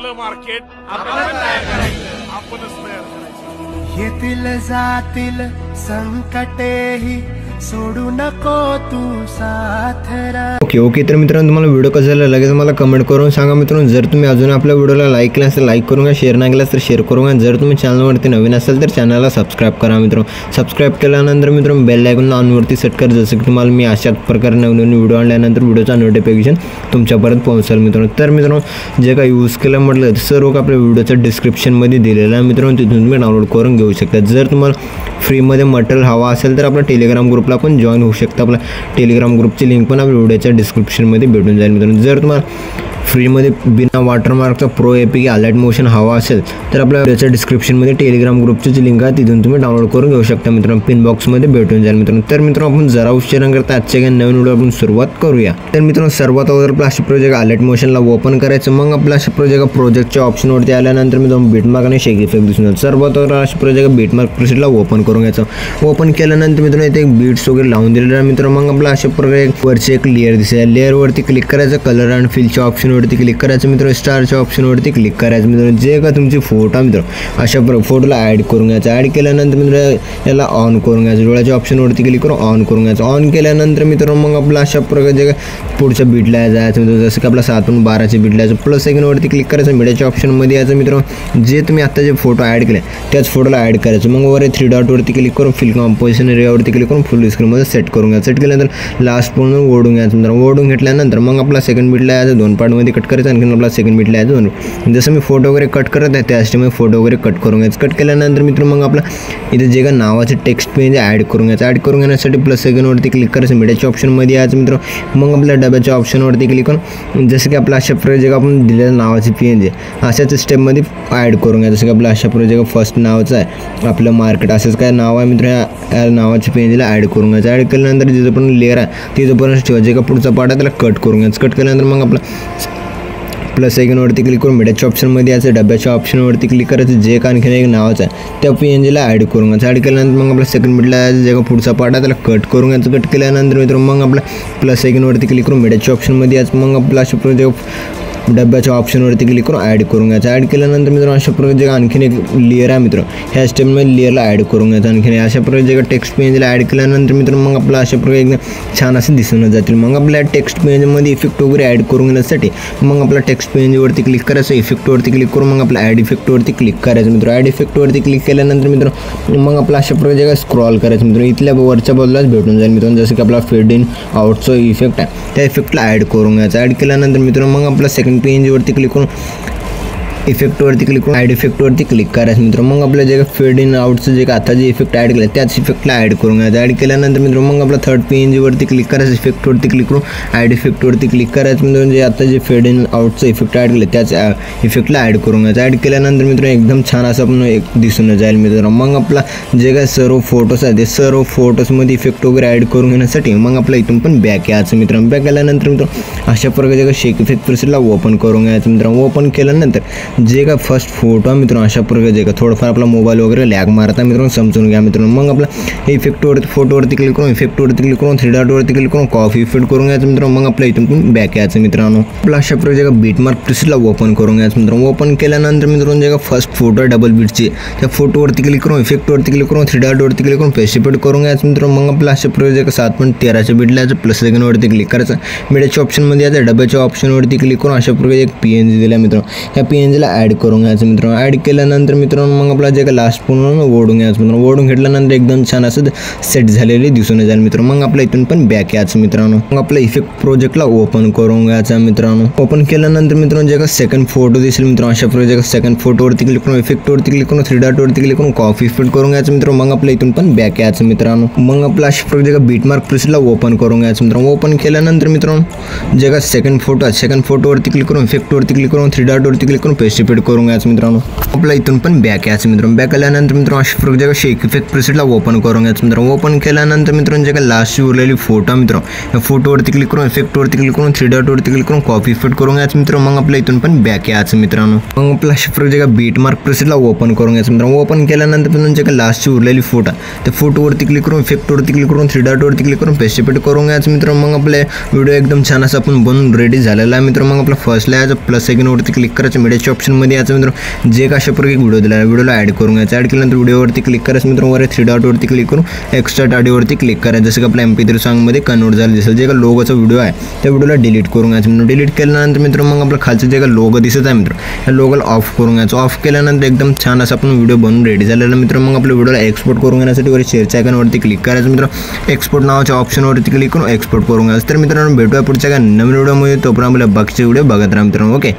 आपलं मार्केट आपण तयार करायचं, आपणच तयार करायचं। येतील जातील संकटेही सोडू नको तू साथ रा। ओके तर मित्रांनो, तुम्हाला व्हिडिओ कसा झाला लगेच मला कमेंट करून सांगा मित्रांनो। जर तुम्ही अजून आपल्या व्हिडिओला लाईक केला असेल लाईक करून घ्या, शेअर नाही केला तर शेअर करून घ्या। जर तुम्ही चॅनलवरती नवीन असाल तर चॅनलला सबस्क्राईब करा मित्रांनो। सबस्क्राईब केल्यानंतर मित्रांनो बेल आयकॉन ऑनवरती सेट करा, जसं की तुम्हाला मी अशाच प्रकारे नवीन व्हिडिओ आणल्यानंतर व्हिडिओचा नोटिफिकेशन तुमच्यापर्यंत पोहोचेल मित्रांनो। तर मित्रांनो, जे काही यूज केलं म्हटलं सर्व आपल्या व्हिडिओच्या डिस्क्रिप्शनमध्ये दिलेलं आहे मित्रांनो, तिथून तुम्ही डाउनलोड करून घेऊ शकता। जर तुम्हाला फ्रीमध्ये मटेरियल हवा असेल तर आपल्या टेलिग्राम ग्रुपला पण जॉईन होऊ शकता। आपल्या टेलिग्राम ग्रुपची लिंक पण आपल्या व्हिडिओच्या डिस्क्रिप्शनमध्ये भेटून जाईल मित्रांनो। जर तुम्हाला फ्रीमध्ये बिना वॉटरमार्कचा प्रो एपीके अलर्ट मोशन हवा असेल तर आपल्या व्हिडिओच्या डिस्क्रिप्शनमध्ये टेलिग्राम ग्रुपची लिंक आहे, तिथून तुम्ही डाउनलोड करून घेऊ शकता मित्रांनो। पिन बॉक्समध्ये भेटून जाईल मित्रांनो। तर मित्रांनो, आपण जरा उशीर न करता आजच्या काही नवीन व्हिडिओ आपण सुरुवात करूया। तर मित्रांनो, सर्वात अगोदर आपला अशा प्रोजेक्ट अलर्ट मोशनला ओपन करायचं। मग आपल्या अशा प्रोजेक्टच्या ऑप्शनवरती आल्यानंतर मित्रांनो बीटमार्क आणि शेक इफेक्ट दिसून येईल। सर्वात अगोदर अशा प्रोजेक्ट बीटमार्क प्रोसेसला ओपन करून घ्यायचं। ओपन केल्यानंतर मित्रांनो इथे एक बीट्स वगैरे लावून दिलेलं आहे मित्रांनो। मग आपला अशा प्रकारे वरची एक लेअर दिसेल, लेअरवरती क्लिक करायचं, कलर अँड फिलच्या ऑप्शनवरती क्लिक करायचं मित्रांनो, स्टारच्या ऑप्शनवरती क्लिक करायचं मित्रांनो। जे का तुमची फोटो मित्रांनो अशा फोटोला ॲड करून घ्यायचं। ॲड केल्यानंतर मित्रांनो याला ऑन करून घ्यायचं, डोळ्याच्या ऑप्शनवरती क्लिक करून ऑन करून घ्यायचं। ऑन केल्यानंतर मित्रांनो मग आपला अशा प्रकारे जे पुढच्या बीटला जायचं मित्रांनो, जसं की आपला 7 + 12ची बीटला जायचं। प्लस सेकंडवरती क्लिक करायचं, मीडियाच्या ऑप्शनमध्ये यायचं मित्रांनो। जे तुम्ही आता जे फोटो ॲड केले त्याच फोटोला ॲड करायचं। मग वर 3 डॉटवरती क्लिक करून फिल कॉम्पोजिशन एरियावरती क्लिक करून फुल स्क्रीनमध्ये सेट करून घ्यायचं। सेट केल्यानंतर लास्ट पूर्ण ओढून घ्यायचं मित्रांनो। ओढून घेतल्यानंतर मग आपला सेकंड बीटला यायचं, 2 पार्टमध्ये कट करायचं। आणखी आपला सेकंड बीटला यायचं, जसं मी फोटो वगैरे कट करत आहे त्याच टाइम फोटो वगैरे कट करून घ्यायचं। कट केल्यानंतर मित्रांनो मग आपला इथे जे का नावाचे टेक्स्ट पेज ॲड करून घ्यायचं। ॲड करून घेण्यासाठी प्लस सेकंडवरती क्लिक करायचं, मीडियाच्या ऑप्शनमध्ये यायचं मित्रांनो। मग आपल्या डब्याच्या ऑप्शनवरती क्लिक करून जसं की आपला अशा प्रोजेक्ट आपण दिलेलं नावाची पेज आहे अशाच स्टेपमध्ये ॲड करून घ्यायचं। जसं की आपल्या अशा प्रोजेक्ट फर्स्ट नावाचं आहे आपलं मार्केट, असंच काय नाव आहे मित्रांनो, या नावाच्या पेजला ॲड करून घ्यायचं। ॲड केल्यानंतर जिथं पण लेअर आहे तिथं पण ठेवायचं, जे का पुढचा पार्ट आहे त्याला कट करून घ्यायचं। कट केल्यानंतर मग आपला प्लस सेकंडवरती क्लिक करून मीडियाच्या ऑप्शनमध्ये यायचं, डब्याच्या ऑप्शनवरती क्लिक करायचं, जे का आणखीन एक नावाचं आहे त्या पीएनजीला ॲड करून घ्यायचं। ॲड केल्यानंतर मग आपला सेकंड बीटला यायचं, जे का पुढचा पार्ट आहे त्याला कट करून घ्यायचं। कट केल्यानंतर मित्रांनो मग आपला प्लस सेकंडवरती क्लिक करून मीडियाच्या ऑप्शनमध्ये यायचं। मग आपला अशा प्रोजेक्ट डब्याच्या ऑप्शनवरती क्लिक करून ॲड करून घ्यायचं। ॲड केल्यानंतर मित्रांनो अशा प्रकारे जे आणखीन एक लेअर आहे मित्रांनो, ह्या स्टेपमध्ये लेअरला ॲड करून घ्यायचं। आणखीन अशा प्रकारे जे टेक्स्ट पेजला ॲड केल्यानंतर मित्रांनो मग आपला अशा प्रकारे एकदम छान असं दिसून जातील। मग आपल्या टेक्स्ट पेजमध्ये इफेक्ट वगैरे ॲड करून घेण्यासाठी मग आपला टेक्स्ट पेजवरती क्लिक करायचं, इफेक्टवरती क्लिक करून मग आपला ॲड इफेक्टवरती क्लिक करायचं मित्रांनो। ॲड इफेक्टवरती क्लिक केल्यानंतर मित्रांनो मग आपला अशा प्रकारे जे स्क्रॉल करायचं मित्रांनो, इथल्या वरच्या बाजूलाच भेटून जाईल मित्रांनो, जसं की आपला फेड इन आउटचा इफेक्ट आहे त्या इफेक्टला ॲड करून घ्यायचं। ॲड केल्यानंतर मित्रांनो मग आपला सेकंड पेजवरती क्लिक करून इफेक्टवरती क्लिक करून ॲड इफेक्टवरती क्लिक करायचं मित्रांनो। मग आपलं जे फेड इन आउटचं जे आता जे इफेक्ट ॲड केलं त्याच इफेक्टला ॲड करून घ्यायचं। ॲड केल्यानंतर मित्रांनो मग आपला थर्ड पेजवरती क्लिक करायचं, इफेक्टवरती क्लिक करून ॲड इफेक्टवरती क्लिक करायचं मित्रांनो। जे आता जे फेड इन आउटचं इफेक्ट ॲड केलं त्याच इफेक्टला ॲड करून घ्यायचं। ॲड केल्यानंतर मित्रांनो एकदम छान असं आपण एक दिसून जाईल मित्रांनो। मग आपला जे काय सर्व फोटोज आहेत ते सर्व फोटोजमध्ये इफेक्ट वगैरे ॲड करून घेण्यासाठी मग आपला इथून पण बॅक यायचं मित्रांनो। बॅक आल्यानंतर मित्रांनो अशा प्रकारे जे शेक इफेक्ट प्रोसेसला ओपन करून घ्यायचं मित्रांनो। ओपन केल्यानंतर जे काय फर्स्ट फोटो मित्रांनो अशा प्रकारे जे का थोडंफार आपला मोबाईल वगैरे लॅग मारता मित्रांनो समजून घ्या मित्रांनो। मग आपला इफेक्टवरती फोटोवरती क्लिक करून इफेक्टवरती क्लिक करून 3 डॉटवरती क्लिक करून कॉफी इफेक्ट करून घ्यायचं मित्रांनो। मग आपल्या इथून पण बॅक यायचं मित्रांनो। आपला अशा प्रकारे जे का बीटमार्क प्रोसेसला ओपन करून घ्यायचं मित्रांनो। ओपन केल्यानंतर मित्रांनो जे का फर्स्ट फोटो डबल बीटची त्या फोटोवरती क्लिक करून इफेक्टवरती क्लिक करून 3 डॉटवरती क्लिक करून पेस्ट इफेक्ट करून घ्यायचं मित्रांनो। मग आपला अशा प्रकारे जे का 7.13च्या बीटला यायचं, प्लस सेकंडवरती क्लिक करायचं, मीडियाच्या ऑप्शनमध्ये यायचं, डब्याच्या ऑप्शनवरती क्लिक करून अशा प्रकारे एक पीएनजी दिला मित्रांनो, ह्या पीएनजीला ॲड करून घ्यायचं मित्रांनो। ॲड केल्यानंतर मित्रांनो मग आपला जे का लास्ट पूर्ण ओढून घ्यायचं मित्रांनो। ओढून घेतल्यानंतर एकदम छान असं सेट झालेले दिसून जाईल मित्रांनो। मग आपल्या इथून पण बॅक यायचं मित्रांनो। मग आपला इफेक्ट प्रोजेक्टला ओपन करून घ्यायचा मित्रांनो। ओपन केल्यानंतर मित्रांनो जे का सेकंड फोटो दिसेल मित्रांनो, अशा प्रकारे सेकंड फोटोवरती क्लिक करून इफेक्टवरती क्लिक करून 3 डॉटवरती क्लिक करून कॉफी इफेक्ट करून घ्यायचं मित्रांनो। मग आपल्या इथून पण बॅक यायचं मित्रांनो। मग आपला अशा प्रकारे जे का बीटमार्क प्रोसेसला ओपन करून घ्यायचं मित्रांनो। ओपन केल्यानंतर मित्रांनो जे का सेकंड फोटो आहे सेकंड फोटोवरती क्लिक करून इफेक्टवरती क्लिक करून 3 डॉटवरती क्लिक करून पेस्ट इफेक्ट करून घ्यायचं मित्रांनो। आपल्या इथून पण बॅक यायचं मित्रांनो। बॅक आल्यानंतर मित्रांनो अशा प्रकारे जे का शेक इफेक्ट प्रोसेसला ओपन करून घ्यायचं मित्रांनो। ओपन केल्यानंतर मित्रांनो जे का लास्टची उरलेली फोटो मित्रांनो, या फोटोवरती क्लिक करून इफेक्टवरती क्लिक करून 3 डॉटवरती क्लिक करून कॉपी इफेक्ट करून घ्यायचं मित्रांनो। मग आपल्या इथून पण बॅक यायचं मित्रांनो। मग आपला अशा प्रकारे जे का बीटमार्क प्रोसेसला ओपन करून घ्यायचं मित्रांनो। ओपन केल्यानंतर मित्रांनो जे का लास्टची उरलेली फोटो त्या फोटोवरती क्लिक करून इफेक्टवरती क्लिक करून 3 डॉटवरती क्लिक करून पेस्ट इफेक्ट करून घ्यायचं मित्रांनो। मग आपले व्हिडिओ एकदम छान असं आपण बनवून रेडी झालेला आहे मित्रांनो। मग आपला फर्स्टला यायचं, प्लस सेकंडवरती क्लिक करायचं, मीडियाच्या ऑप्शनमध्ये याचं मित्रांनो जे का अशा प्रकारे व्हिडिओ दिला आहे व्हिडिओला ॲड करून घ्यायचं. ॲड केल्यानंतर व्हिडिओवरती क्लिक करायचं मित्रांनो. वर 3 डॉटवरती क्लिक करून एक्स्ट्राक्ट ऑडिओवरती क्लिक करायचं. जसं की आपल्या MP3 सॉन्गमध्ये कन्वर्ट झालं दिसेल. जे का लोगोचा व्हिडिओ आहे त्या व्हिडिओला डिलीट करून घ्यायचं मित्रांनो. डिलीट केल्यानंतर मित्रांनो मग आपलं खालचं जे का लोगो दिसत आहे मित्रांनो या लोगोला ऑफ करून घ्यायचं. ऑफ केल्यानंतर एकदम छान असं आपण व्हिडिओ बनवून रेडी झालेला मित्रांनो. मग आपल्या व्हिडिओला एक्सपोर्ट करून घेण्यासाठी वर शेअरच्या आयकॉनवरती क्लिक करायचं मित्रांनो. एक्सपोर्ट नावाच्या ऑप्शनवरती क्लिक करून एक्सपोर्ट करून घ्यायचं. तर मित्रांनो भेटूया पुढच्या काय नवीन व्हिडिओमध्ये. तोपर्यंत आपल्या बाकीचे व्हिडिओ बघत राहा मित्रांनो. ओके.